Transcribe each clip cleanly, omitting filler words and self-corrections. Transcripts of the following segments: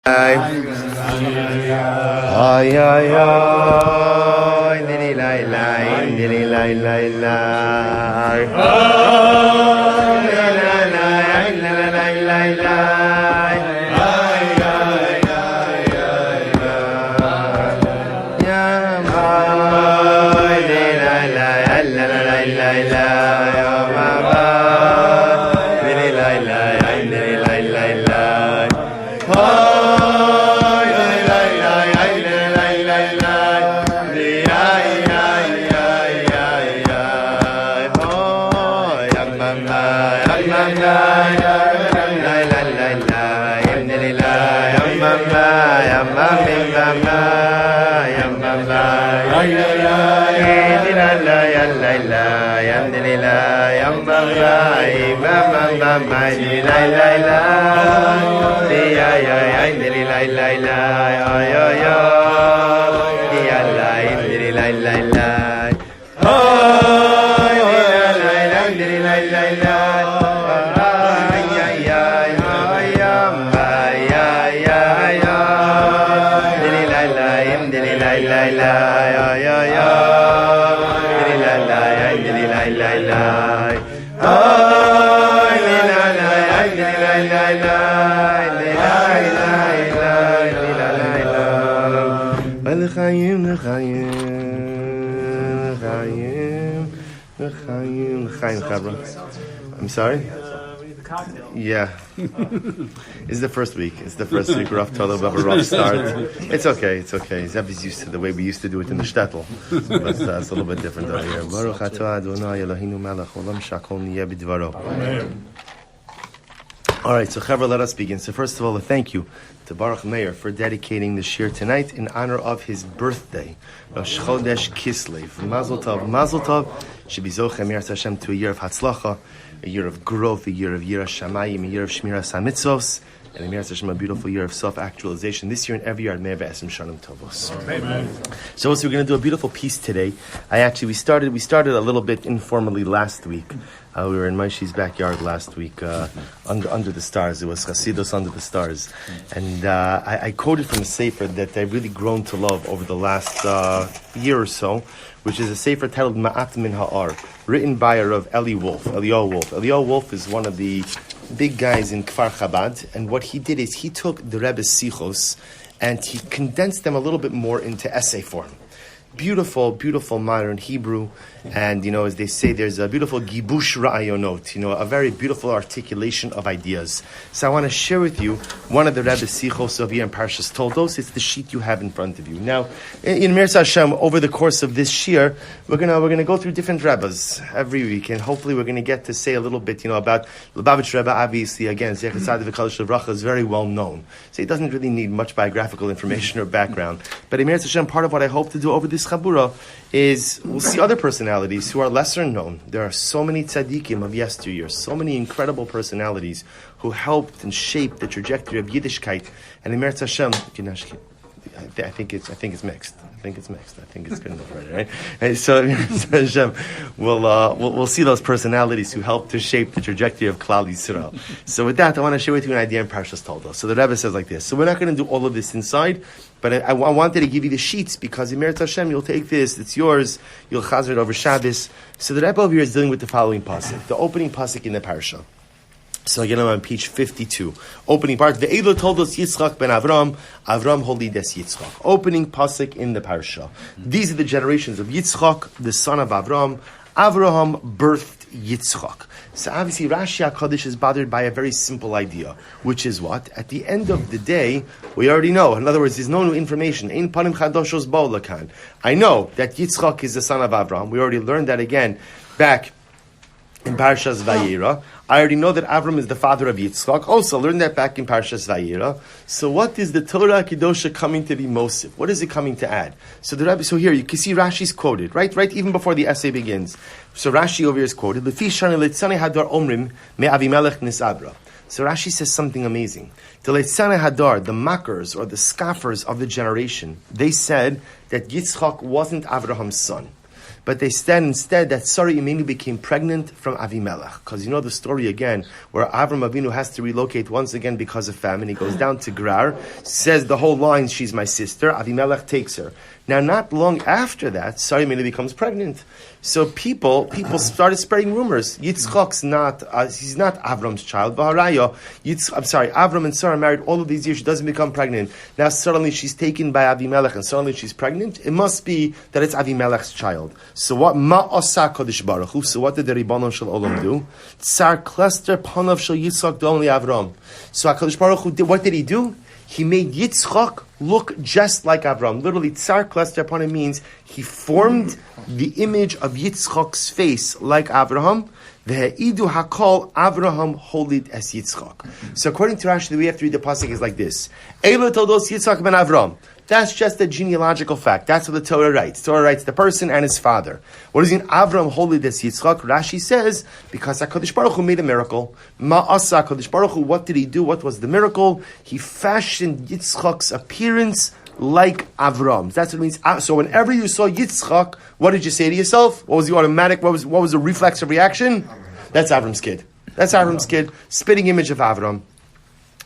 Ay ay ay, dili lay lay, dili lay lay lay. Oh, la la lay, la la lay lay lay. Ay ay ay ay ay. Ya boy, dili lay lay, la la lay lay lay. Oh my boy, dili lay lay, dili lay lay lay. Oh. I'm sorry? Yeah. It's the first week. We're off to a little bit of a rough start. It's okay. Zevi's used to the way we used to do it in the shtetl. But it's a little bit different over here. Baruch atah Adonai Eloheinu melech olam shakol niyeh b'dvaro. All right, so Chevra, let us begin. So first of all, a thank you to Baruch Meir for dedicating the shir tonight in honor of his birthday, Rosh Chodesh Kislev. Mazel Tov, should be Zoche Mir Hashem to a year of Hatzlacha, a year of growth, a year of Yirah Shamayim, a year of Shmiras HaMitzvos, and a Mir Hashem, a beautiful year of self-actualization. This year and every year, Meir Be'esim Shalom Tovos. Amen. So we're going to do a beautiful piece today. We started a little bit informally last week. We were in Moshe's backyard last week, under the stars. It was Chassidus under the stars. And I quoted from a sefer that I've really grown to love over the last year or so, which is a sefer titled Ma'at Min Ha'ar, written by a Rav Eliyahu Wolf. Eliyahu Wolf is one of the big guys in Kfar Chabad, and what he did is he took the Rebbe's sichos and he condensed them a little bit more into essay form. Beautiful modern Hebrew, and as they say, there's a beautiful gibush ra'ayonot, a very beautiful articulation of ideas. So I want to share with you one of the Rebbe's sichos over here in Parshas Toldos. It's the sheet you have in front of you. Now, in Mir Hashem, over the course of this shir, we're gonna go through different Rebbes every week, and hopefully we're gonna get to say a little bit, about Lubavitcher Rebbe. Obviously, again, Chesed is very well known, so it doesn't really need much biographical information or background. But in Mir Hashem, part of what I hope to do over this Gevurah is we'll see other personalities who are lesser known. There are so many tzaddikim of yesteryear, so many incredible personalities who helped and shaped the trajectory of Yiddishkeit. And in Meretz Hashem, I think it's mixed. I think it's good enough already, right? And so Hashem, we'll see those personalities who helped to shape the trajectory of Klal Yisrael. So with that, I want to share with you an idea in Parshas Toldos. So the Rebbe says like this. So we're not going to do all of this inside, but I wanted to give you the sheets because in Meretz Hashem, you'll take this, it's yours, you'll chazer it over Shabbos. So the Rebbe over here is dealing with the following pasuk, the opening pasuk in the parsha. So again, I'm on page 52. Opening part. Ve'elo Toldos Yitzchak ben Avram. Avram holides Yitzchak. Opening pasuk in the parsha. These are the generations of Yitzchak, the son of Avram. Avraham birthed Yitzchak. So obviously Rashi HaKadosh is bothered by a very simple idea, which is what? At the end of the day, we already know. In other words, there's no new information. Ein panim chadoshos ba'u lakan. I know that Yitzchak is the son of Avram. We already learned that again back in Parshas Vayera. I already know that Avram is the father of Yitzchak. Also, learned that back in Parshas Vayera. So what is the Torah Kedosha coming to be Mosif? What is it coming to add? So the Rabbi, here you can see Rashi's quoted, right even before the essay begins. So Rashi over here is quoted, Lefi shani leitzane hadar omrim me Avimelech nisabra. So Rashi says something amazing. The leitzane hadar, the mockers or the scoffers of the generation, they said that Yitzchak wasn't Avraham's son. but they said instead that Sarah Imenu became pregnant from Avimelech. Because you know the story again, where Avram Avinu has to relocate once again because of famine. He goes down to Gerar, says the whole line, she's my sister. Avimelech takes her. Now, not long after that, Sarah Imenu becomes pregnant. So people started spreading rumors. Yitzchak's he's not Avram's child. Avram and Sarah married all of these years. She doesn't become pregnant. Now suddenly she's taken by Avimelech and suddenly she's pregnant. It must be that it's Avimelech's child. So what? Ma'asa Kodesh Baruch Hu. So what did the Ribbono Shel Olam do? Tsar Klester Panav Shel Yitzchak Dom Li Avram. So HaKadosh Baruch Hu what did he do? He made Yitzchak look just like Avram. Literally, Tsar Klester Panav means he formed the image of Yitzchak's face like Avraham. Ve'idu hakol Avraham holid es Yitzchak. So according to Rashi, the way we have to read the pasuk is like this: Eilo Toldos Yitzchak ben Avram. That's just a genealogical fact. That's what the Torah writes. Torah writes the person and his father. What does it mean? Avram holid es Yitzchak. Rashi says because HaKadosh Baruch Hu made a miracle. Ma'asa HaKadosh Baruch Hu. What did he do? What was the miracle? He fashioned Yitzchak's appearance like Avram. That's what it means. So whenever you saw Yitzchak, what did you say to yourself? What was the automatic? What was the reflexive reaction? That's Avram's kid. That's Avram's kid. Spitting image of Avram.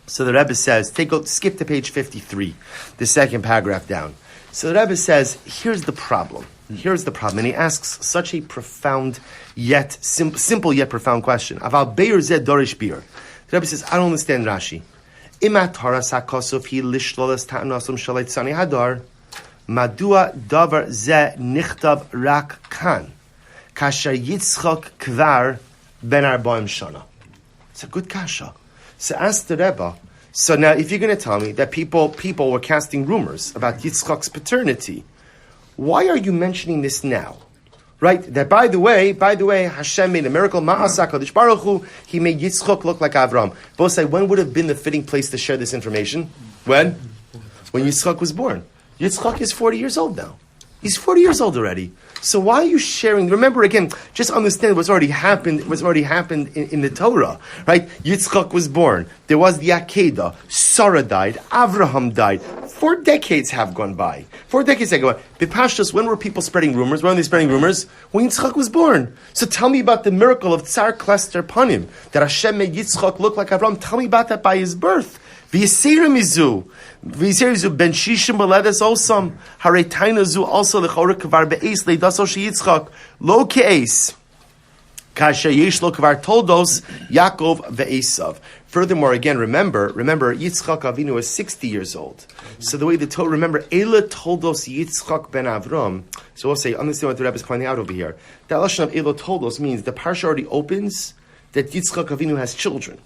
So the Rebbe says, skip to page 53, the second paragraph down. So the Rebbe says, here's the problem. Here's the problem. And he asks such a profound yet simple yet profound question. Aval beir zeh dorish bir. The Rebbe says, I don't understand Rashi. Imat haras hakosov hi lishlolas ta'nasom shalait tzani hadar. Madua davar zeh nichtav rak kan. Kasher Yitzchak kvar ben arbaim shana. It's a good kasha. So ask the Rebbe. So now, if you're going to tell me that people were casting rumors about Yitzchak's paternity, why are you mentioning this now? Right? That by the way, Hashem made a miracle. Ma'asa Kadosh Baruch Hu. He made Yitzchak look like Avram. Both say, when would have been the fitting place to share this information? When Yitzchak was born. Yitzchak is 40 years old now. He's 40 years old already. So why are you sharing? Remember again, just understand what's already happened. In the Torah, right? Yitzchak was born. There was the Akedah. Sarah died. Avraham died. 4 decades have gone by. 4 decades have gone by. B'pashtus, when were people spreading rumors? When were they spreading rumors? When Yitzchak was born. So tell me about the miracle of Tsar Klester Panim, that Hashem made Yitzchak look like Avraham. Tell me about that by his birth. V'yisera mizu ben shishim beledes osam harei zu also lechora kvar be'es leidaso sheyitzchak lo ke'es kasha yesh lo kvar toldos Yaakov ve'esav. Furthermore, again, remember Yitzchak Avinu was 60 years old. So the way the Torah, remember Eila Toldos Yitzchak ben Avram. So we'll say, understand what the Rebbe is pointing out over here. That lashon of Eila Toldos means the parsha already opens that Yitzchak Avinu has children.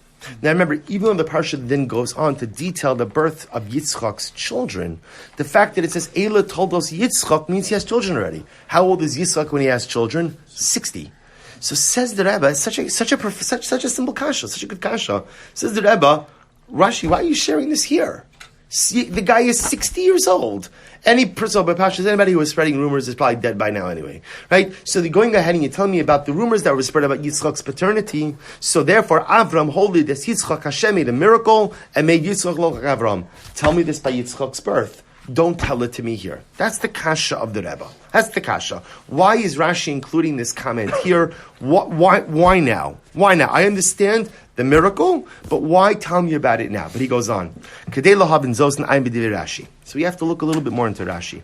Now remember, even though the parsha then goes on to detail the birth of Yitzchak's children, the fact that it says Eila Toldos Yitzchak means he has children already. How old is Yitzchak when he has children? 60. So says the Rebbe, such a simple kasha, such a good kasha. Says the Rebbe, Rashi, why are you sharing this here? See, the guy is 60 years old. Anybody who was spreading rumors is probably dead by now anyway. Right? So they're going ahead and you're telling me about the rumors that were spread about Yitzchak's paternity. So therefore, Avram holy that Yitzchak Hashem made a miracle and made Yitzchak look like Avram. Tell me this by Yitzchak's birth. Don't tell it to me here. That's the kasha of the Rebbe. That's the kasha. Why is Rashi including this comment here? Why now? Why now? I understand the miracle, but why tell me about it now? But he goes on. So we have to look a little bit more into Rashi.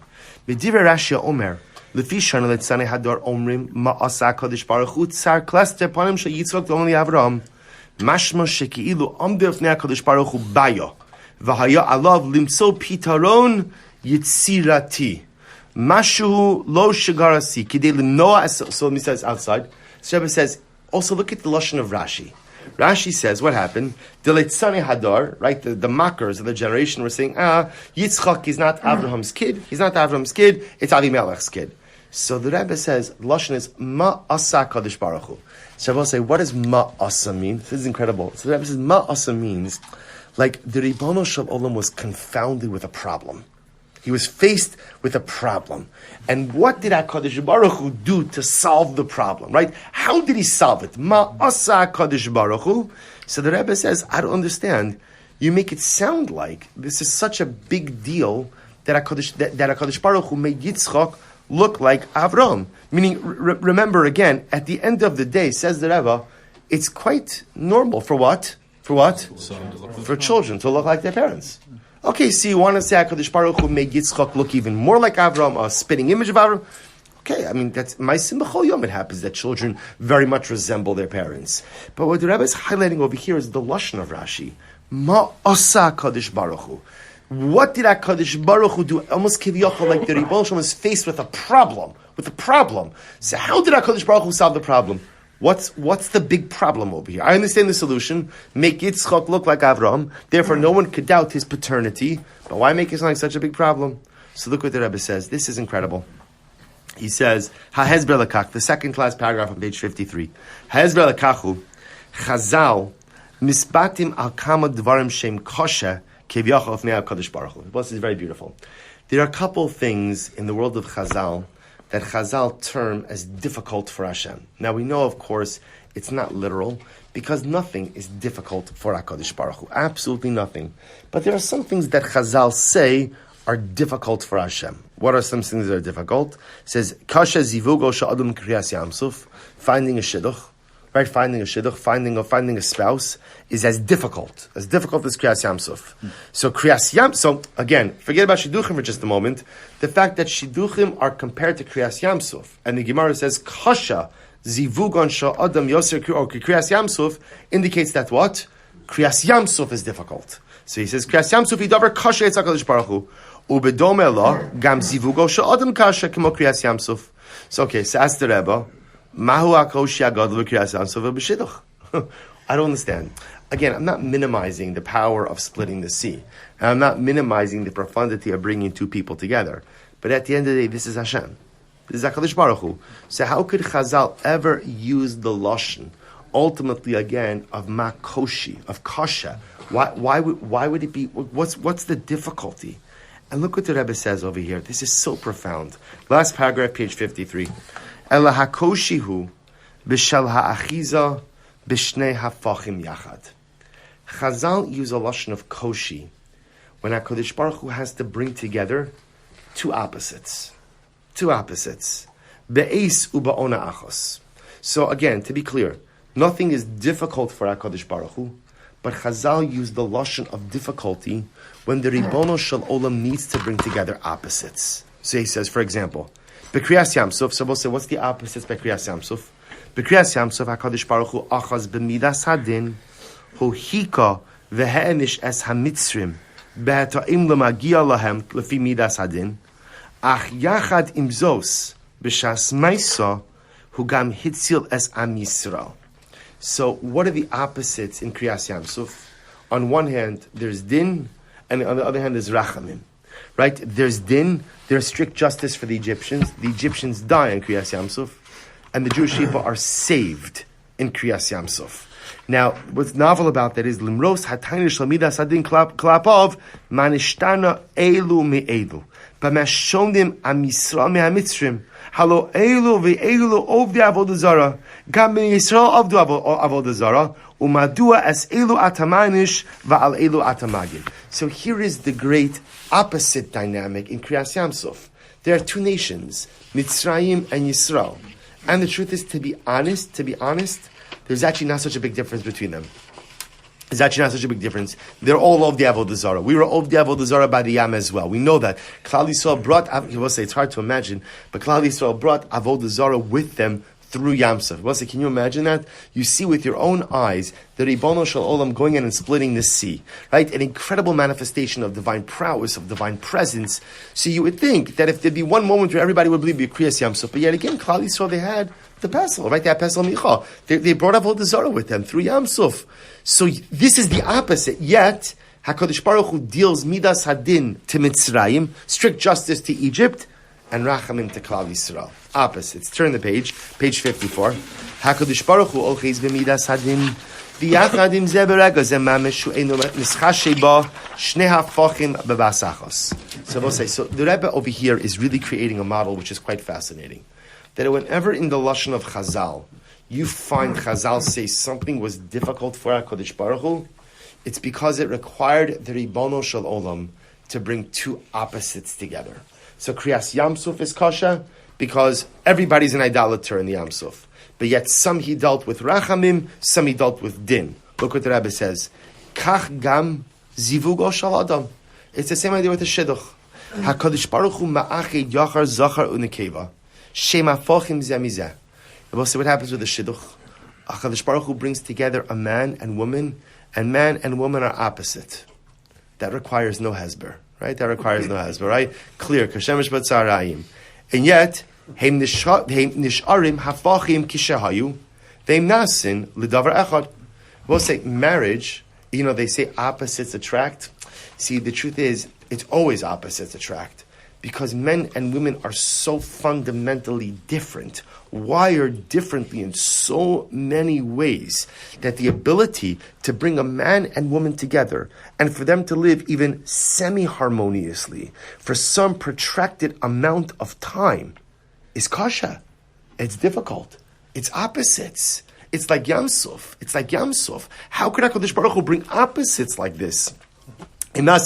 Rashi Omer. Lefi shana letzane hador omrim ma'asa kadosh baruch hu tsar klaster panim shel Yitzchak only Avram mashma sheki'ilu amdu ifnei kadosh baruch hu bayo v'haya alav limso pitaron yitzirati mashu lo shagarasi kidei limnoa. So let me say this outside. So Rebbe says, also look at the lashon of Rashi. Rashi says, what happened? The Leitzane Hadar, right? The mockers of the generation were saying, Yitzchak is not Abraham's kid. He's not Abraham's kid. It's Avimelech's kid. So the Rebbe says, the lashon is Ma'asa Kadosh Baruch Hu. So I will say, what does Ma'asa mean? This is incredible. So the Rebbe says, Ma'asa means, like the Ribbono Shel Olam was confounded with a problem. He was faced with a problem. And what did HaKadosh Baruch Hu do to solve the problem, right? How did he solve it? Ma'asa HaKadosh Baruch Hu. So the Rebbe says, I don't understand. You make it sound like this is such a big deal that HaKadosh Baruch Hu made Yitzchak look like Avram. Meaning, remember again, at the end of the day, says the Rebbe, it's quite normal for what? For what? For children to look like their parents. Okay, so you want to say HaKadosh Baruch Hu made Yitzchak look even more like Avram, a spitting image of Avram? Okay, I mean, that's my B'chol Yom. It happens that children very much resemble their parents. But what the Rebbe is highlighting over here is the Lashon of Rashi. Ma asa HaKadosh Baruch Hu. What did HaKadosh Baruch Hu do? Almost kiviyachol, like the Rebbe was faced with a problem. So how did HaKadosh Baruch Hu solve the problem? What's the big problem over here? I understand the solution. Make Yitzchak look like Avram. Therefore, no one could doubt his paternity. But why make it sound like such a big problem? So look what the Rebbe says. This is incredible. He says, Ha'hezber lekach, the second class paragraph on page 53. Ha'hezber lekachu, Chazal, misbatim al kama dvarim shem kosher, keviyachol fnei HaKadosh Baruch Hu. This is very beautiful. There are a couple things in the world of Chazal that Chazal term as difficult for Hashem. Now we know, of course, it's not literal, because nothing is difficult for HaKadosh Baruch Hu. Absolutely nothing. But there are some things that Chazal say are difficult for Hashem. What are some things that are difficult? It says, Kasha zivugo sha'adum kriyas yamsuf, finding a shidduch, right? Finding a spouse is as difficult as kriyas yamsuf. So kriyas yamsuf, so again, forget about shidduchim for just a moment. The fact that shidduchim are compared to kriyas yamsuf, and the Gemara says, Kasha zivugon sha'adam yoser or kriyas yamsuf, indicates that what? Kriyas yamsuf is difficult. So he says, kriyas yamsuf idavar kasha Yitzchak HaKadosh Baruch Hu. Ubedome lo gam zivugo sha'adam kasha kemo kriyas yamsuf. So okay, so ask the Rebbe, mahu hakoshi agadol kriyas yamsuf b'shidduch. I don't understand. Again, I'm not minimizing the power of splitting the sea. And I'm not minimizing the profundity of bringing two people together. But at the end of the day, this is Hashem. This is HaKadosh Baruch Hu. So how could Chazal ever use the Lashon, ultimately again, of makoshi, of kasha? Why would it be, what's the difficulty? And look what the Rebbe says over here. This is so profound. Last paragraph, page 53. Ela hakoshi hu b'shal ha'achiza b'shnei hafachim yachad. Chazal use a lashon of koshi when HaKadosh Baruch Hu has to bring together two opposites. Be'es uba'ona achos. So again, to be clear, nothing is difficult for HaKadosh Baruch Hu, but Chazal used the lashon of difficulty when the Ribono Shel Olam needs to bring together opposites. So he says, for example, B'kriyas Yamsuf, so we'll say, what's the opposites B'kriyas Yamsuf? B'kriyas Yamsuf, HaKadosh Baruch Hu achaz b'midas hadin, hu hika v'he'enish es hamitzrim, b'heta'im l'magia lahem lefi midas hadin, ach yachad imzos, b'shas maisa, hu gam hitzil es am Yisrael. So what are the opposites in Kriyas Yamsuf? On one hand, there's din, and on the other hand, there's rachamim. Right? There's din, there's strict justice for the Egyptians. The Egyptians die in Kriyas Yamsuf, and the Jewish people are saved in Kriyas Yamsuf. Now, what's novel about that is limros hatayni shlamida sadin klapov manishtana elu me'elu b'mashomdim amisra me'amitzrim halo elu ve'elu ovdi avodah zara gam Yisrael avdu avodah zara umadua as elu atamanish va'al elu atamagin. So here is the great opposite dynamic in Kriyas Yamsuf. There are two nations, Mitzrayim and Yisrael, and the truth is, to be honest, there's actually not such a big difference between them. There's actually not such a big difference. They're all of the Avodah Zarah. We were of the Avodah Zarah by the Yam as well. We know that. Klal Yisrael brought, he will say it's hard to imagine, but Klal Yisrael brought Avodah Zarah with them through Yamsuf. Well, can you imagine that? You see with your own eyes the Ribono Shel Olam going in and splitting the sea, right? An incredible manifestation of divine prowess, of divine presence. So you would think that if there'd be one moment where everybody would believe it'd be Kriyas Yamsuf, but yet again, Klal Yisrael, they had the Pesel, right? They had Pesel Micha. They brought Avodah Zarah with them through Yamsuf. So this is the opposite. Yet HaKadosh Baruch Hu deals midas hadin to Mitzrayim, strict justice to Egypt, and rachamim to Klal Yisrael. Opposites. Turn the page 54. HaKadosh Baruch Hu olcheis b'midas hadin v'yachadim zeh berega zeh mamish hu einu nischash sheba shnei hafachim b'basachos. So we'll say, so the Rebbe over here is really creating a model which is quite fascinating. That whenever in the lashon of Chazal you find Chazal say something was difficult for HaKadosh Baruch Hu, it's because it required the Ribono Shel Olam to bring two opposites together. So Kriyas Yam Suf is kosher because everybody's an idolater in the Yam Suf. But yet some he dealt with Rachamim, some he dealt with Din. Look what the Rebbe says. Kach gam zivugo shal adam. It's the same idea with the Shidduch. HaKadosh Baruch Hu ma'achid yachar zachar u'nekeva. Shem afochim zemizeh. We'll see what happens with the Shidduch. HaKadosh Baruch Hu brings together a man and woman, and man and woman are opposite. That requires no hesber, right? That requires no hesber, right? Clear. Kashemesh b'tzarayim. And yet, heim nisharim hafachim kishahayu, veim nasin l'davar echad. We'll say marriage, they say opposites attract. See, the truth is, it's always opposites attract. Because men and women are so fundamentally different, wired differently in so many ways, that the ability to bring a man and woman together and for them to live even semi-harmoniously for some protracted amount of time is kasha. It's difficult. It's opposites. It's like Yam Suf. How could HaKadosh Baruch Hu bring opposites like this? So both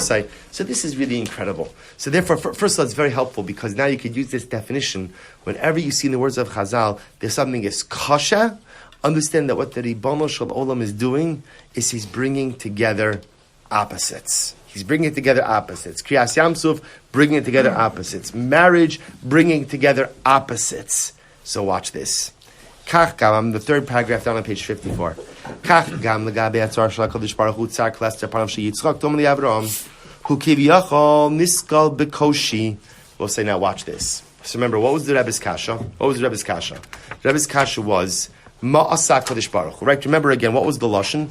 say, so this is really incredible. So therefore, first of all, it's very helpful because now you could use this definition whenever you see in the words of Chazal, there's something is kasha. Understand that what the Ribono Shel Olam is doing is he's bringing together opposites. Kriyas Yam Suf, bringing together opposites. Marriage, bringing together opposites. So watch this. Kach gam, the third paragraph down on page 54. Kach gam legabe atzar shel HaKadosh Baruch Hu tzar klester panav she Yitzchak dom li'Avram hu kiviyachol niskal bekoshi. We'll say now, watch this. So remember, what was the Rebbe's kasha? The Rebbe's kasha was ma'asa HaKadosh Baruch Hu. Right? Remember again, what was the lashon?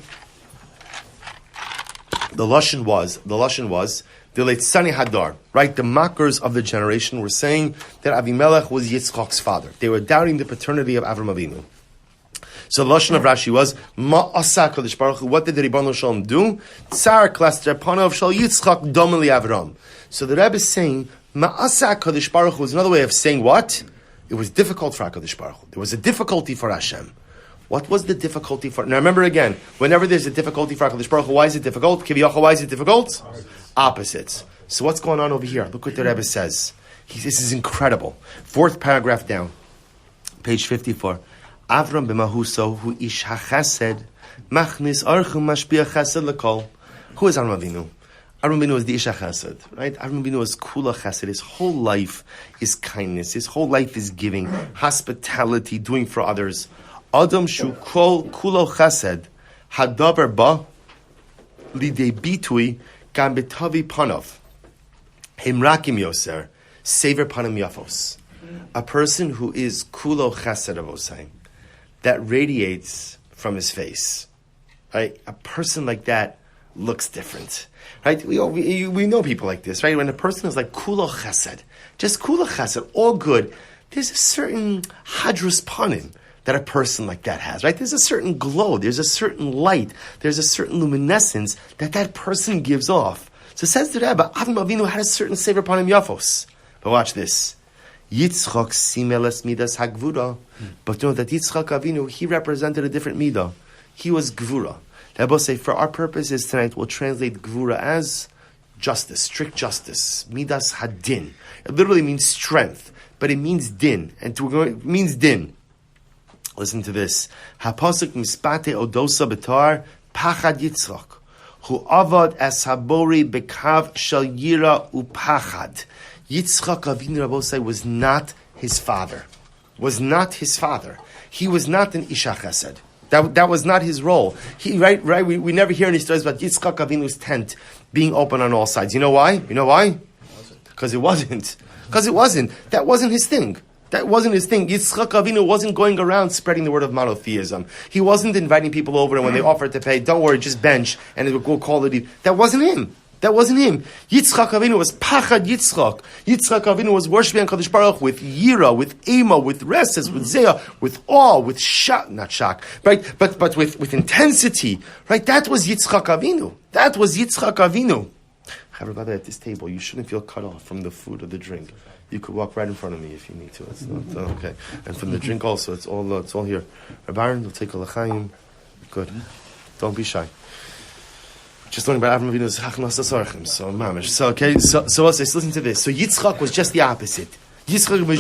The lashon was the Leitzani Hadar, right? The mockers of the generation were saying that Avimelech was Yitzchak's father. They were doubting the paternity of Avram Avinu. So the lashon of Rashi was Ma'asa Kadosh Baruch Hu. What did the Ribono Shel Olam do? Tsar klaster panav shel Yitzchak domeli Avram. So the Rebbe is saying Ma'asa Kadosh Baruch Hu was another way of saying what? It was difficult for HaKadosh Baruch Hu. There was a difficulty for Hashem. What was the difficulty for? Now remember again, whenever there's a difficulty for HaKadosh Baruch Hu, why is it difficult? Kiviyachol, why is it difficult? Opposites. So what's going on over here? Look what the Rebbe says. This is incredible. Fourth paragraph down, page 54. Avram b'mahuso hu ish hachesed machnis archum mashpia chesed lekol. Who is Avram Avinu? Avram Avinu is the ish hachesed, right? Avram Avinu is kula chesed. His whole life is kindness. His whole life is giving, hospitality, doing for others. Adam shu kol kulo chesed hadavar ba lidei bitui gam betavi panov himrakim yoser sever panam yafos. A person who is kulo chesed avosayim, that radiates from his face, right? A person like that looks different, right? We know people like this, right? When a person is like kulo chesed, just kulo chesed, all good, there's a certain hadrus panim that a person like that has, right? There's a certain glow, there's a certain light, there's a certain luminescence that person gives off. So says the Rebbe, Avram Avinu had a certain sever panim yafos. But watch this. Yitzchak simeles midas hagvura. But know that Yitzchak Avinu, he represented a different midah. He was Gevurah. The Rebbe say, for our purposes tonight, we'll translate Gevurah as justice, strict justice. Midas hadin. It literally means strength, but it means din. And it means din. Listen to this. Hapasuk mispate odosa betar pachad Yitzchak, hu avad as habori bekav shel yira upachad. Yitzchak Avinu Rabosai was not his father. He was not an Isha Chesed. That was not his role. Right. We never hear any stories about Yitzchak Avinu's tent being open on all sides. You know why? Because it wasn't. That wasn't his thing. Yitzchak Avinu wasn't going around spreading the word of monotheism. He wasn't inviting people over, and when they offered to pay, don't worry, just bench, and we'll call it. That wasn't him. Yitzchak Avinu was Pachad Yitzchak. Yitzchak Avinu was worshiping HaKadosh Baruch with Yira, with Ema, with Reses, with Zeah, with awe, with not shock, right? But with intensity, right? That was Yitzchak Avinu. However, at this table, you shouldn't feel cut off from the food or the drink. You could walk right in front of me if you need to. It's not okay. And from the drink also, it's all here. Rabbi Aaron, we'll take a l'chaim. Good. Don't be shy. Just learning about Avram Avinu's Hachnas Asarchim. So, mamish. So, okay. So listen to this. So, Yitzchak was just the opposite. Yitzchak,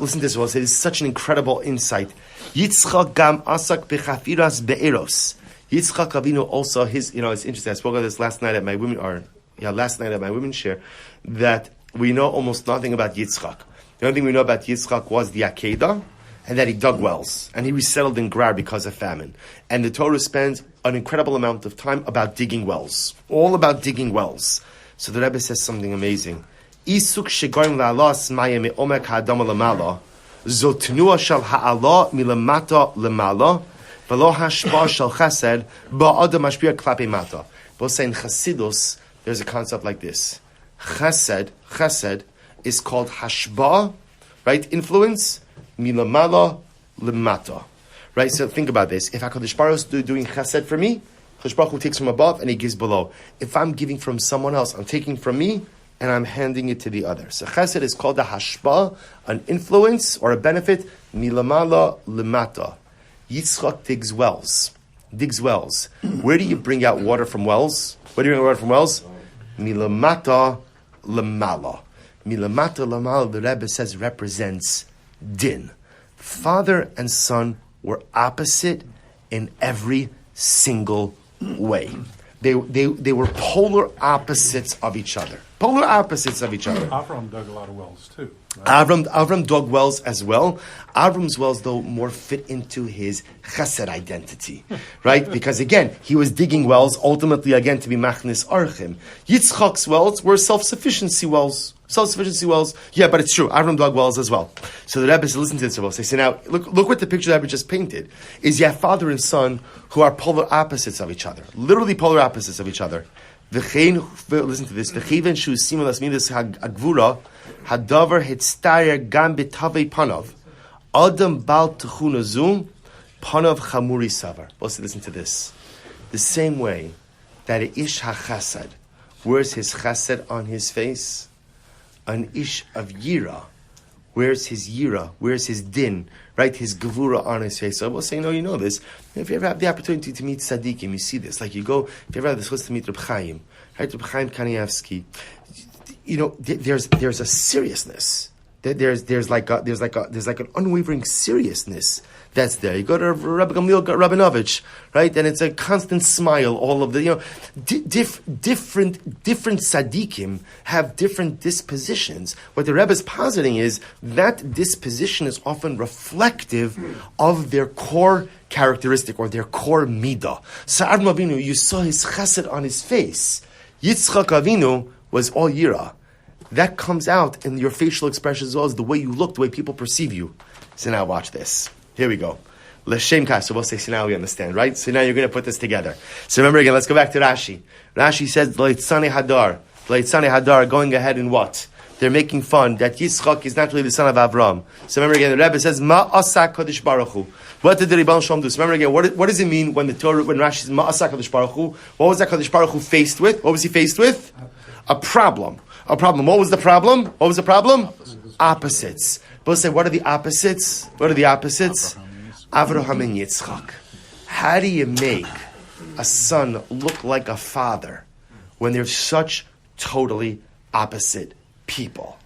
listen to this. Well, this is such an incredible insight. Yitzchak gam asak bechafiras be'eros. Yitzchak Avinu also it's interesting. I spoke about this last night at my women's share, that we know almost nothing about Yitzchak. The only thing we know about Yitzchak was the Akedah, and that he dug wells, and he resettled in Gerar because of famine. And the Torah spends an incredible amount of time about digging wells. All about digging wells. So the Rebbe says something amazing. Isuk shegorim la'alas maya me'omek ha'adama lemala, zotnua shal ha'ala milamata lemala, v'lo hashpa shal chesed, ba'adam mashpia klape mata. Both say in Chassidus, there's a concept like this. Chesed is called hashba, right? Influence, milamala lemata. Right? So think about this. If HaKadosh Baruch Hu is doing chesed for me, HaKadosh Baruch Hu takes from above and he gives below. If I'm giving from someone else, I'm taking from me and I'm handing it to the other. So chesed is called a hashba, an influence or a benefit, milamala lemata. Yitzchak digs wells. Where do you bring out water from wells? Where do you bring out water from wells? Milamata lemala. Milamata lemala, the Rebbe says, represents din. Father and son were opposite in every single way. They were polar opposites of each other. Avram dug a lot of wells too. Right? Avram dug wells as well. Avram's wells, though, more fit into his chesed identity, right? Because again, he was digging wells, ultimately again to be machnis archim. Yitzchak's wells were self-sufficiency wells. Yeah, but it's true. Avram dug wells as well. So the Rebbe says, listen to this. They say, now, look what the picture that we just painted is. You have father and son who are polar opposites of each other. Literally polar opposites of each other. Listen to this. V'cheven shu simu lasmidas hagvura hadavar hitstayer gam betavei panav adam bal tchunazum panav chamuri savar. Listen to this. The same way that a ish hachasad wears his chesed on his face, an ish of yira wears his din, right? His Gevurah on his face. So I will say, no, you know this. If you ever have the opportunity to meet tzaddikim, you see this. Like you go, if you ever have the chance to meet Reb Chaim, right? Reb Chaim Kanievsky. You know, there's a seriousness. There's like an unwavering seriousness that's there. You go to Rabbi Gamliel Rabinovich, right? And it's a constant smile. All of the, different tzaddikim have different dispositions. What the Rebbe is positing is that disposition is often reflective of their core characteristic or their core midah. So Avram Avinu, you saw his chesed on his face. Yitzchak Avinu was all yira. That comes out in your facial expression as well as the way you look, the way people perceive you. So now watch this. Here we go. L'shem kas. So we'll say, so now we understand, right? So now you're going to put this together. So remember again, let's go back to Rashi. Rashi says, Leitzane Hadar, going ahead in what? They're making fun that Yitzchak is not really the son of Avram. So remember again, the Rebbe says, Ma asa Kadosh Baruch Hu. What did the Rebbe Shalom do? So remember again, what does it mean when Rashi says, Ma asa Kadosh Baruch Hu? What was that Kadosh Baruch Hu faced with? What was he faced with? A problem. What was the problem? Opposites. But say, what are the opposites? Avraham and Yitzchak. How do you make a son look like a father when they're such totally opposite people?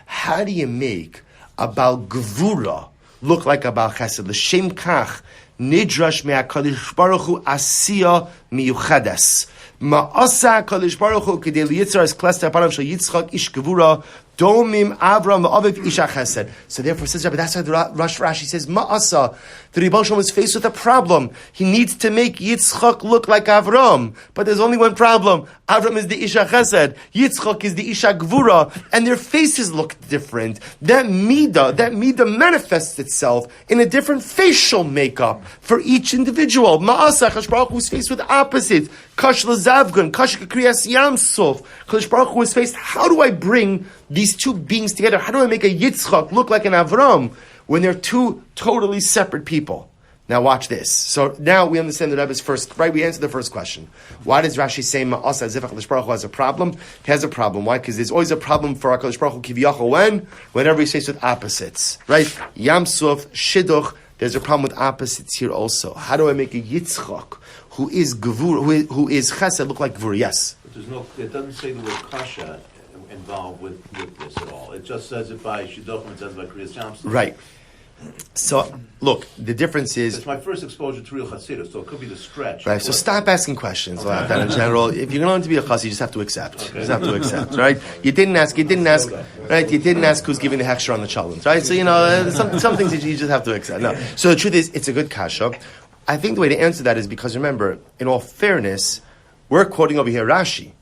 How do you make a Baal Gevurah look like a Baal Chesed? L'shem kach nidrash me'akadosh baruch hu asiya miyuchades. Ma'asa kadosh baruch hu k'dei liyitzar es klester apanav shel Yitzchak ish Gevurah domim Avram v'aviv isha chesed. So therefore, says Rabbi, that's why the Rashi says Ma'asa. The Rebbe Shalom is faced with a problem. He needs to make Yitzchak look like Avram, but there's only one problem. Avram is the isha chesed. Yitzchak is the isha Gevurah, and their faces look different. That midah manifests itself in a different facial makeup for each individual. Ma'asa Kadosh Baruch Hu is faced with opposites. Kash l'zavgun, kash k'kriyas yamsuf. Kadosh Baruch Hu is faced. How do I bring these two beings together? How do I make a Yitzchak look like an Avram when they're two totally separate people? Now watch this. So now we understand the Rebbe's first, right? We answered the first question. Why does Rashi say Ma'asa as if HaKadosh Baruch Hu has a problem? He has a problem. Why? Because there's always a problem for HaKadosh Baruch Hu Kiviyachol whenever he's faced with opposites, right? Yamsuf, Shidduch, there's a problem with opposites here also. How do I make a Yitzchak who is Gevurah, who is Chesed, look like Gevurah. Yes. But it doesn't say the word kasha involved with this at all. It just says it by Shidduchim, it says it by Kriyas Jamson. Right. So, look, the difference is... It's my first exposure to real Chassidus, so it could be the stretch. Right, so stop asking questions like that in general. If you're going to be a chassid, you just have to accept. Okay. You just have to accept, right? You didn't ask, right? You didn't ask who's giving the hechsher on the challenge, right? So, some things you just have to accept. No. So the truth is, it's a good kasha. I think the way to answer that is because, remember, in all fairness, we're quoting over here Rashi.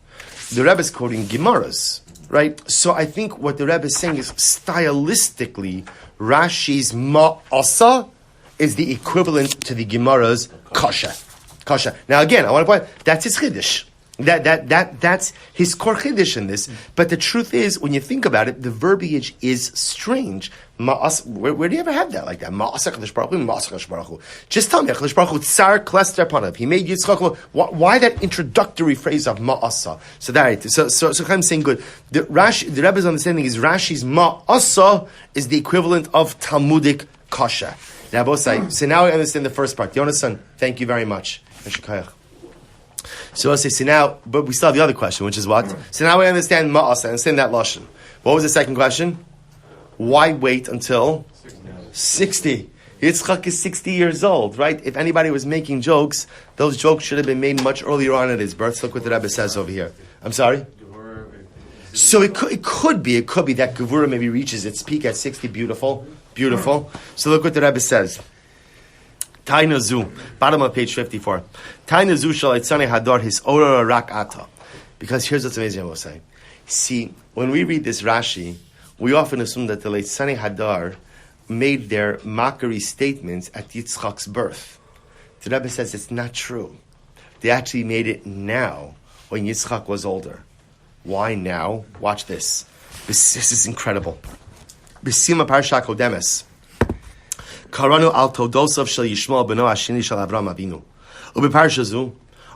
The Rebbe is quoting Gemaras, right? So I think what the Rebbe is saying is, stylistically, Rashi's ma'asa is the equivalent to the Gemara's kasha. Now again, I want to point, that's his chiddush. That's his core chiddush in this. But the truth is, when you think about it, the verbiage is strange. Ma'as, where do you ever have that like that? Ma'asa Kadosh Baruch Hu, Ma'asa Kadosh Baruch Hu. Just tell me, Kadosh Baruch Hu tsar klester panav. He made Yitzchak. Why that introductory phrase of ma'asa? So I'm saying good. The Rebbe's understanding is Rashi's ma'asa is the equivalent of Talmudic kasha. Now, both sides. So now I understand the first part. Yonasan, thank you very much. So I'll say, so now, but we still have the other question, which is what? So now I understand ma'asa, I understand that lashon. What was the second question? Why wait until 60? Yitzchak is 60 years old, right? If anybody was making jokes, those jokes should have been made much earlier on at his birth. Look what the Rebbe says over here. I'm sorry? So it could be that Gevurah maybe reaches its peak at 60. Beautiful. So look what the Rebbe says. Taina zu, bottom of page 54. Taina zu shal eitzane hadar his ora rak ata. Because here's what's amazing, I will say. See, when we read this Rashi, we often assume that the Leitzane Hadar made their mockery statements at Yitzchak's birth. The Rebbe says it's not true. They actually made it now, when Yitzchak was older. Why now? Watch this. This is incredible. B'sima parsha kodemes. Karanu al Toldos shel Yishmael beno hashini shel Avram Avinu. Ubeparsha zu,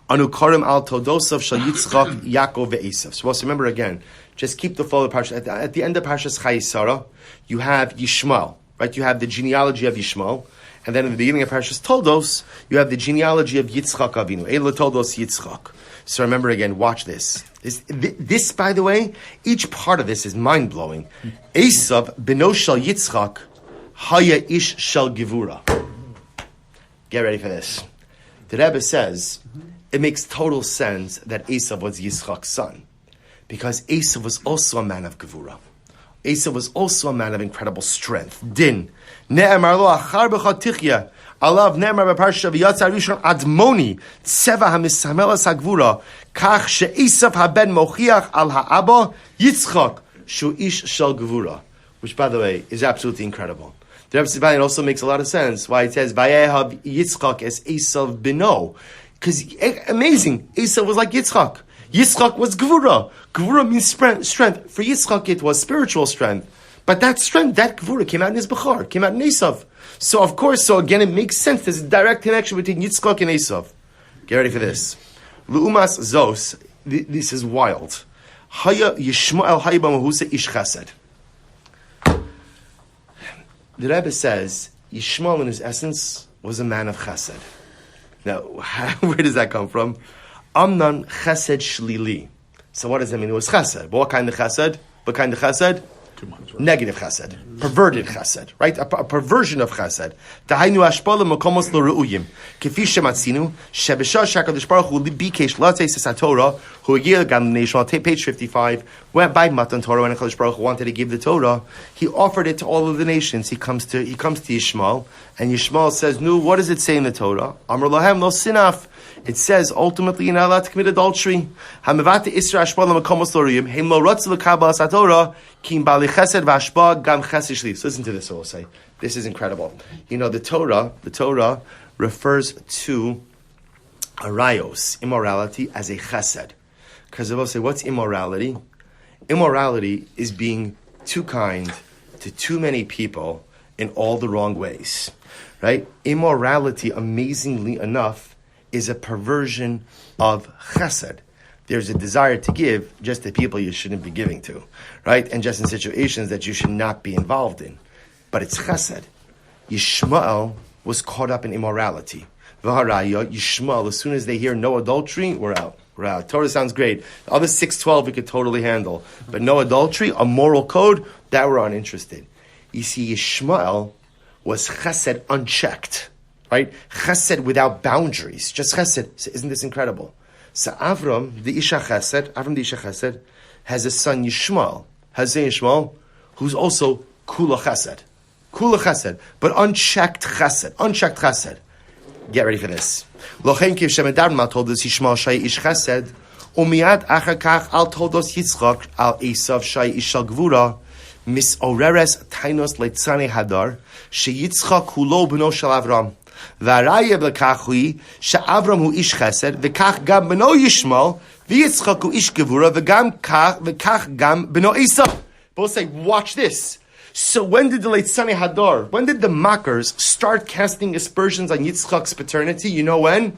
anu karim al Toldos shel Yitzchak, Yaakov ve'Esav. So remember again, just keep the flow of the parsha. At the end of Parshas Chayei, you have Yishmael, right? You have the genealogy of Yishmael. And then in the beginning of Parshas Toldos, you have the genealogy of Yitzchak Avinu. Eila Toldos Yitzchak. So remember again, watch this. This, by the way, each part of this is mind-blowing. Esav, beno shel Yitzchak, haya ish shel Gevurah. Get ready for this. The Rebbe says, it makes total sense that Esav was Yitzchak's son. Because Esav was also a man of Gevurah. Esav was also a man of incredible strength. Din. Ne'emar lo achar b'cha tichya. Alav ne'emar b'parsha v'yatzar rishon admoni. Tseva ha'misamelas ha'gvura. Kach she'esav haben mochiach al ha'aba Yitzchak. Shu ish shel Gevurah. Which, by the way, is absolutely incredible. The Rebbe says, it also makes a lot of sense why it says, Vayehav Yitzchak es Esav bino. Because, amazing, Esav was like Yitzchak. Yitzchak was Gevurah. Gevurah means strength. For Yitzchak, it was spiritual strength. But that strength, that Gevurah came out in his Bechar, came out in Esav. So, of course, again, it makes sense. There's a direct connection between Yitzchak and Esav. Get ready for this. L'umas zos, this is wild. Haya Yishmael haya b'mahusa ish chesed. The Rebbe says, Yishmael in his essence was a man of chesed. Now, where does that come from? Amnan chesed shlili. So what does that mean? It was chesed. But what kind of chesed? What kind of chesed? Too much, right? Negative chesed. Perverted chesed. Right? A perversion of chesed. Tahainu ashpala makomos lo re'uyim. Kefi shematzinu, shebesha shakadosh baruch hu bikesh latzei sas Torah, hu agil gam nation, page 55, went by Matan Torah, when HaKadosh Baruch Hu wanted to give the Torah, he offered it to all of the nations. He comes to Yishmael, and Yishmael says, no, what does it say in the Torah? Amar lahem lo sinaf. It says, ultimately, you're not allowed to commit adultery. Hamavata isra ashpa l'makomos l'riyim, heim lo rotz l'kabal as HaTorah, kim bali chesed v'ashpa gam chesed shli. So listen to this, I will say. This is incredible. You know, the Torah refers to arayos, immorality, as a chesed. Because I will say, what's immorality? Immorality is being too kind to too many people in all the wrong ways. Right? Immorality, amazingly enough, is a perversion of chesed. There's a desire to give just to people you shouldn't be giving to, right? And just in situations that you should not be involved in. But it's chesed. Yishmael was caught up in immorality. V'haraya, Yishmael, as soon as they hear no adultery, we're out. We're out. Torah sounds great. The other 6:12 we could totally handle. But no adultery, a moral code, that we're uninterested. You see, Yishmael was chesed unchecked. Right? Chesed without boundaries. Just chesed. So isn't this incredible? So Avram, the Isha Chesed, has a son Yishmael. Has a Yishmael, who's also Kula Chesed. Kula Chesed. But unchecked Chesed. Unchecked Chesed. Get ready for this. Lochen kiv shemedar ma Toldos Yishmael shay ish Chesed. Umiyad achar kach al Toldos Yitzchak al Esav shay ish shal Gevurah. Mis oreres tainos leitzane hadar. She Yitzchak hulo b'no shel Avram. V'arayeh b'kach hui she'Avram hu ish chesed v'kach gam b'no Yishmael v'Yitzchak hu ish Gevurah v'kach gam b'no Esav. Both say, watch this. So when did the Leitzane Hadar, when did the mockers start casting aspersions on Yitzchak's paternity? You know when?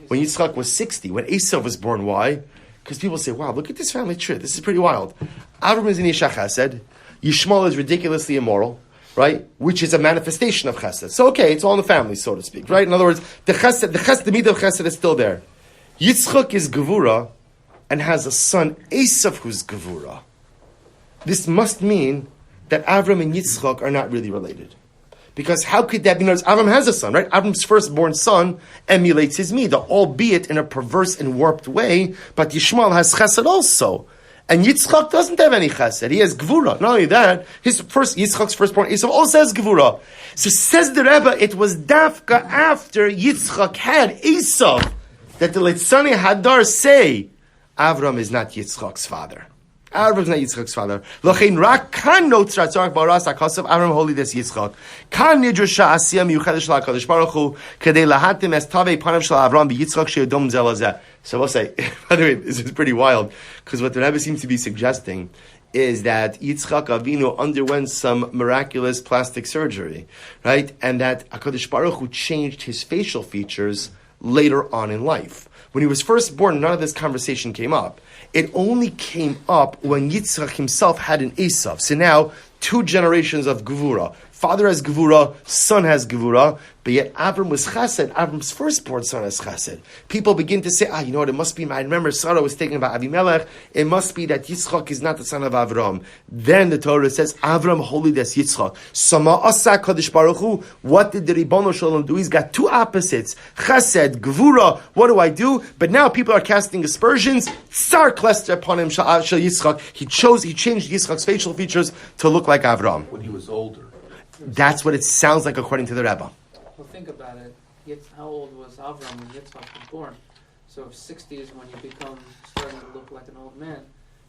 When Yitzchak was 60, when Esav was born. Why? Because people say, wow, look at this family tree. This is pretty wild. Avram is an Isha Chesed. Yishmael is ridiculously immoral. Right? Which is a manifestation of chesed. So okay, it's all in the family, so to speak. Right? In other words, the middos of chesed is still there. Yitzchak is Gevurah and has a son, Esav, who's Gevurah. This must mean that Avram and Yitzchak are not really related. Because how could that be? Noticed? Avram has a son, right? Avram's firstborn son emulates his midah, albeit in a perverse and warped way, but Yishmael has chesed also. And Yitzchak doesn't have any chesed. He has Gevurah. Not only that, Yitzchak's firstborn Esav also has Gevurah. So says the Rebbe, it was dafka after Yitzchak had Esav that the Leitzane Hadar say, Avram is not Yitzchak's father. Avram is not Yitzchak's father. L'chein rak kan notzra tzarach baras hakasav Avram holy des Yitzchak. Kan nidrusha asiyah miyuchedes shel HaKadosh Baruch Hu kedei lahatim es tavei panav shel Avram b'Yitzchak she'odom zelazeh. So we'll say, by the way, this is pretty wild, because what the Rebbe seems to be suggesting is that Yitzchak Avinu underwent some miraculous plastic surgery, right? And that HaKadosh Baruch Hu changed his facial features later on in life. When he was first born, none of this conversation came up. It only came up when Yitzchak himself had an Esav. So now, 2 generations of Gevurah. Father has Gevurah, son has Gevurah, but yet Avram was Chesed. Avram's firstborn son is Chesed. People begin to say, you know what, it must be, I remember Sarah was thinking about Avimelech, it must be that Yitzchak is not the son of Avram. Then the Torah says, Avram holy des Yitzchak. Sama asa Kadosh Baruch Hu, what did the Ribono Shalom do? He's got 2 opposites, Chesed, Gevurah, what do I do? But now people are casting aspersions, Tsar Klester upon him, Shal Yitzchak. He changed Yitzchak's facial features to look like Avram. When he was older. That's what it sounds like according to the Rebbe. Well, think about it. How old was Avram when Yitzchak was born? So if 60 is when you become starting to look like an old man,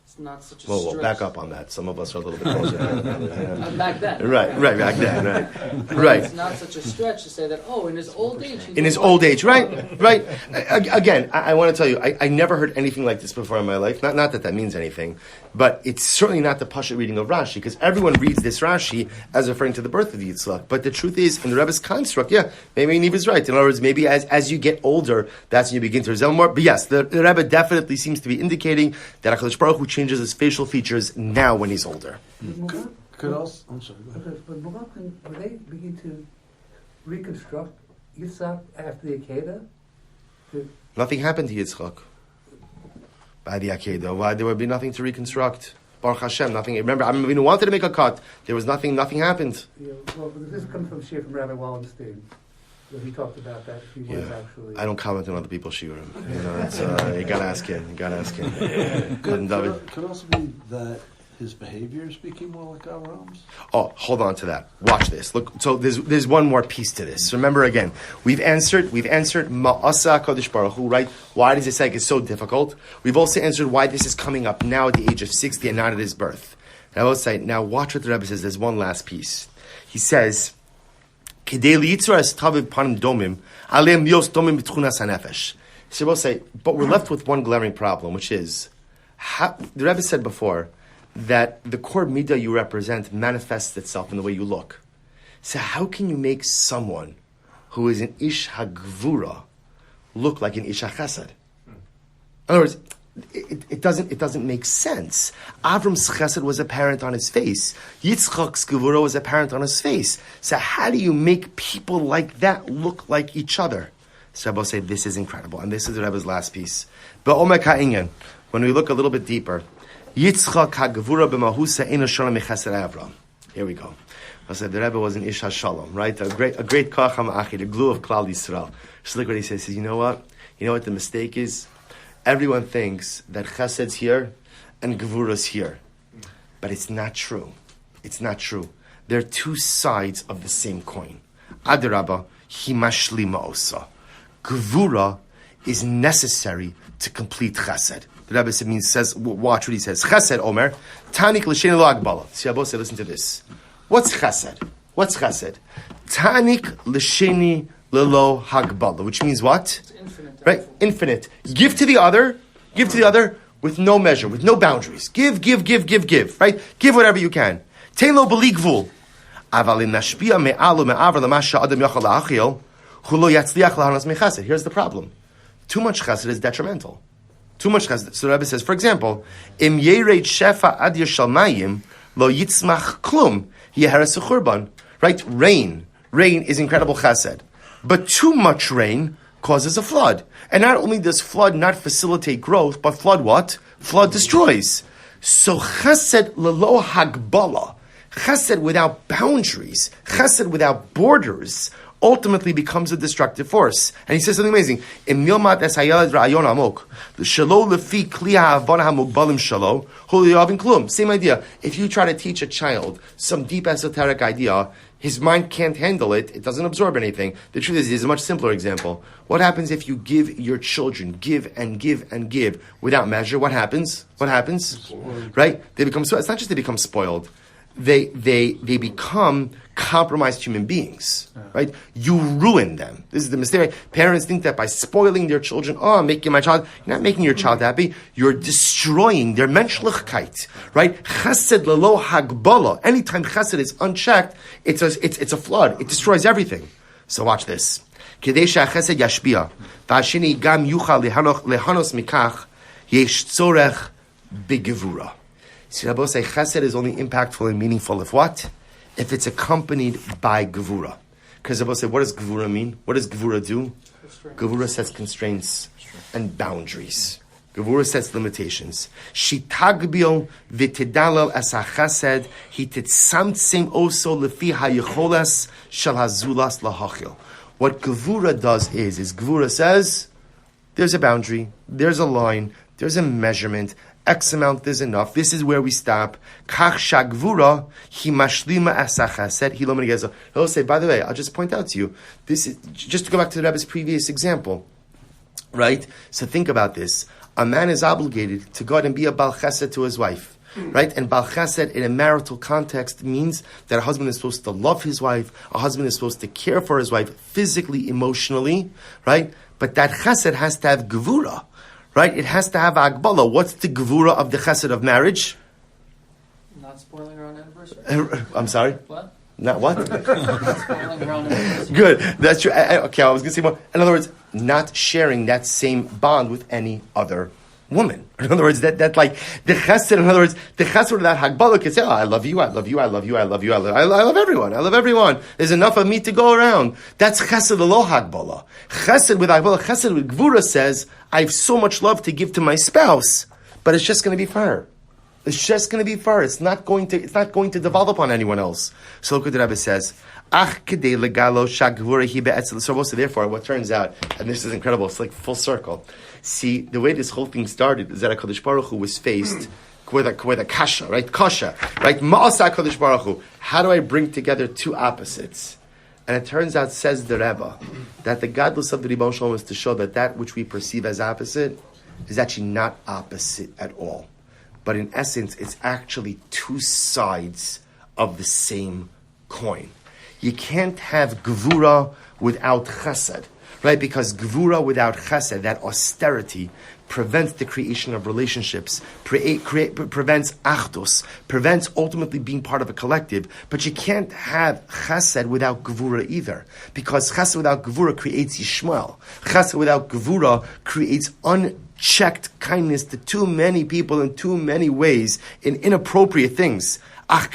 it's not such a stretch. Well, back up on that. Some of us are a little bit closer. Back then. Right, back then, right. It's not such a stretch to say that, in his old age. In his old age, right. Again, I want to tell you, I never heard anything like this before in my life. Not that means anything, but it's certainly not the Pasha reading of Rashi, because everyone reads this Rashi as referring to the birth of Yitzchak. But the truth is, in the Rebbe's construct, maybe Niv is right. In other words, maybe as you get older, that's when you begin to resemble more. But yes, the Rebbe definitely seems to be indicating that HaKadosh Baruch Hu changes his facial features now when he's older. Could also, I'm sorry. But would they begin to reconstruct Yitzchak after the Akedah? Nothing happened to Yitzchak by the Akedah. Why? There would be nothing to reconstruct. Baruch Hashem, nothing. Remember, Avinu wanted to make a cut. There was nothing happened. Yeah, well, this comes from Shir from Rabbi Wallenstein. He talked about that. He was actually. I don't comment on other people's shiurim. You gotta ask him. Could also be that his behavior is speaking more like Avram's. Oh, hold on to that. Watch this. Look, so there's one more piece to this. Remember again, we've answered Ma'asa Kodesh Baruch Hu, right? Why does it say it's so difficult? We've also answered why this is coming up now at the age of 60 and not at his birth. Now let's say, watch what the Rebbe says. There's one last piece. He says, So we'll say, but we're left with one glaring problem, which is, the Rebbe said before that the core midah you represent manifests itself in the way you look. So how can you make someone who is an ish hagvura look like an ish chesed? In other words, it doesn't make sense. Avram's chesed was apparent on his face. Yitzchak's gevurah was apparent on his face. So how do you make people like that look like each other? So Rebbe say this is incredible, and this is the Rebbe's last piece. Be'omek ha'inyan, when we look a little bit deeper, Yitzchak ha'gevurah b'mahusa eino shalom mechesed Avram. Here we go. I said the Rebbe was an Ish HaShalom, right? A great Kach HaMa'achi, the glue of Klal Yisrael. Just look what he says. He says, you know what? You know what the mistake is? Everyone thinks that Chesed's here and Gevurah's here. But it's not true. It's not true. They're two sides of the same coin. Adarabba, himashli osa. Gevurah is necessary to complete Chesed. The Rebbe says, watch what he says. Chesed, Omer, Tanik l'sheni lo agbala. See, Abba said, listen to this. What's Chesed? What's Chesed? Tanik l'sheni lo hagbala, which means what? It's infinite. Right? Infinite. Give to the other with no measure, with no boundaries. Give, right? Give whatever you can. Tein lo b'li gvul. Aval in nashpia me'alu me'avar l'masha adam yachal la'achil, hu lo yatzliach lahanas mechesed. Here's the problem. Too much chesed is detrimental. Too much chesed. So the Rebbe says, for example, im yered shefa ad yashal mayim lo yitzmach klum yeheres churban. Right? Rain is incredible chesed. But too much rain causes a flood. And not only does flood not facilitate growth, but flood what? Flood destroys. So chesed lelo hagbala, chesed without boundaries, chesed without borders, ultimately becomes a destructive force. And he says something amazing. Im milmat es hayalad ra'ayon amok, shelo lefi kli ha'avana hamugbalim shelo, hu yavin klum. Same idea. If you try to teach a child some deep esoteric idea, his mind can't handle it. It doesn't absorb anything. The truth is, there's a much simpler example. What happens if you give your children, give and give and give without measure? What happens? Right? They become. It's not just they become spoiled. They become compromised human beings, right? You ruin them. This is the mistake. Parents think that by spoiling their children, I'm making my child, you're not making your child happy, you're destroying their menschlichkeit, right? Chesed lelo hagbala. Anytime chesed is unchecked, it's a flood. It destroys everything. So watch this. Kedei she'achesed yashpia, v'hasheni gam yuchal lehanos mikach, yesh tzorech b'gevurah. See, Rabbi say chesed is only impactful and meaningful if what? If it's accompanied by Gevurah. Because Rabbi say, what does Gevurah mean? What does Gevurah do? Gevurah sets constraints and boundaries. Gevurah sets limitations. Shitagbio v'tidalel as ha-chesed hititsamtzim oso lefi ha-yecholas shel hazulas lahachil. What Gevurah does is Gevurah says, there's a boundary, there's a line, there's a measurement, X amount is enough. This is where we stop. Kach shagvura hi mashlima asachased hi lo menigeza. He'll say, by the way, I'll just point out to you. This is just to go back to the Rebbe's previous example, right? So think about this. A man is obligated to go out and be a bal chesed to his wife, right? And bal chesed in a marital context means that a husband is supposed to love his wife. A husband is supposed to care for his wife physically, emotionally, right? But that chesed has to have gevurah. Right? It has to have agbala. What's the gevurah of the chesed of marriage? Not spoiling her own anniversary. I'm sorry? What? Not what? Not spoiling her own anniversary. Good. That's true. Okay, I was going to say more. In other words, not sharing that same bond with any other woman. In other words, that like the chesed. In other words, the chesed without hagbala can say, "Oh, I love you, I love you, I love you, I love you, I love everyone, I love everyone." There's enough of me to go around. That's chesed lo hagbala. Chesed with hagbala, chesed with gevurah says, I have so much love to give to my spouse, but it's just going to be for her. It's just going to be for her. It's not going to develop on anyone else. So look what the Rebbe says. So therefore, what turns out, and this is incredible, it's like full circle. See, the way this whole thing started is that HaKadosh Baruch Hu was faced with a kasha, right? Kasha, right? Ma'asa HaKadosh Baruch Hu. How do I bring together two opposites? And it turns out, says the Rebbe, that the godless of the Ribbon Shalom is to show that which we perceive as opposite is actually not opposite at all. But in essence, it's actually two sides of the same coin. You can't have Gevurah without Chesed, right? Because Gevurah without Chesed, that austerity, prevents the creation of relationships, prevents achdus, prevents ultimately being part of a collective. But you can't have Chesed without Gevurah either, because Chesed without Gevurah creates Yishmael. Chesed without Gevurah creates checked kindness to too many people in too many ways, in inappropriate things. So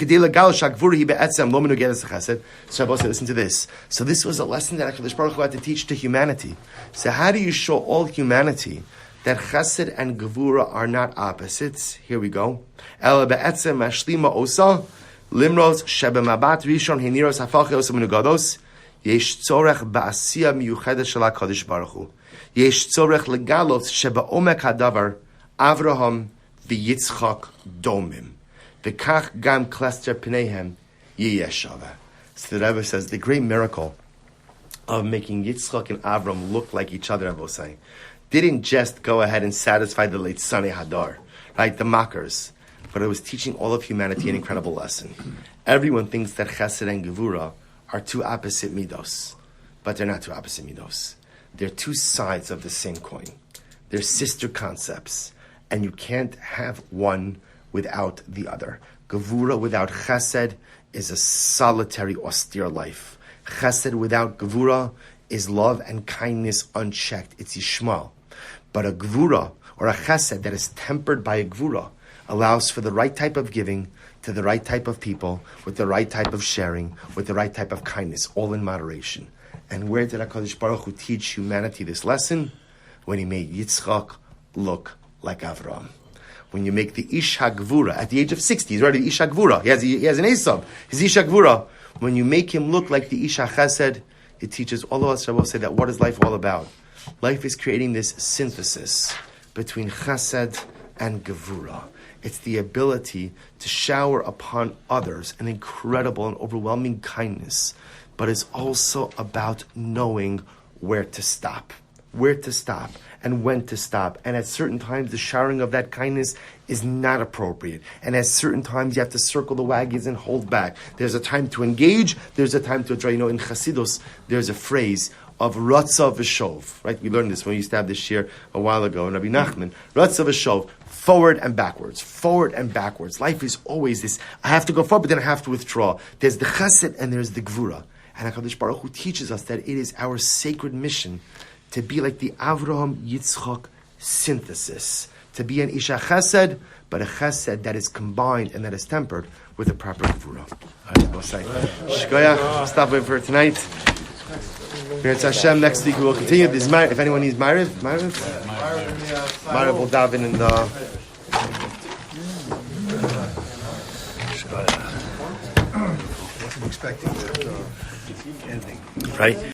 listen to this. So this was a lesson that HaKadosh Baruch Hu had to teach to humanity. So how do you show all humanity that Chesed and Gevurah are not opposites? Here we go. Limros shebemabat rishon heniros hafachos menugados yesh tzorech ba'asiya miyuchedet shel HaKadosh Baruch Hu yesh tzorech legalos shebaomek hadavar Avraham v'Yitzchak domim v'kach gam klester pneihem yiyeshava. So the Rebbe says the great miracle of making Yitzchak and Avram look like each other, Avosai, didn't just go ahead and satisfy the late Sanei Hadar, right, the mockers, but it was teaching all of humanity an incredible lesson. Everyone thinks that Chesed and Gevurah are two opposite middos, but they're not two opposite middos. They're two sides of the same coin. They're sister concepts, and you can't have one without the other. Gevurah without Chesed is a solitary, austere life. Chesed without Gevurah is love and kindness unchecked. It's Yishmael. But a Gevurah, or a Chesed that is tempered by a Gevurah, allows for the right type of giving to the right type of people, with the right type of sharing, with the right type of kindness, all in moderation. And where did HaKadosh Baruch Hu teach humanity this lesson? When he made Yitzchak look like Avraham. When you make the Ish HaGevurah, at the age of 60, he's already the Ish HaGevurah. He has an Esav. He's Ish HaGevurah. When you make him look like the Ish HaChesed, it teaches all of us, I will say, that what is life all about? Life is creating this synthesis between Chesed and Gevurah. It's the ability to shower upon others an incredible and overwhelming kindness, but it's also about knowing where to stop and when to stop. And at certain times, the showering of that kindness is not appropriate. And at certain times, you have to circle the wagons and hold back. There's a time to engage. There's a time to withdraw. You know, in Chassidus, there's a phrase of Ratza v'Shov, right? We learned this when we used to have this year a while ago in Rabbi Nachman. Ratza v'Shov, forward and backwards, forward and backwards. Life is always this, I have to go forward, but then I have to withdraw. There's the Chesed and there's the Gevurah. And HaKadosh Baruch Hu teaches us that it is our sacred mission to be like the Avraham Yitzchak synthesis, to be an Isha Chesed, but a Chesed that is combined and that is tempered with a proper Gevurah. Shkoyach, stop waiting for tonight. It's Hashem. Next week we will continue. This if anyone needs Ma'ariv will dive in the. Wasn't expecting that ending. Right.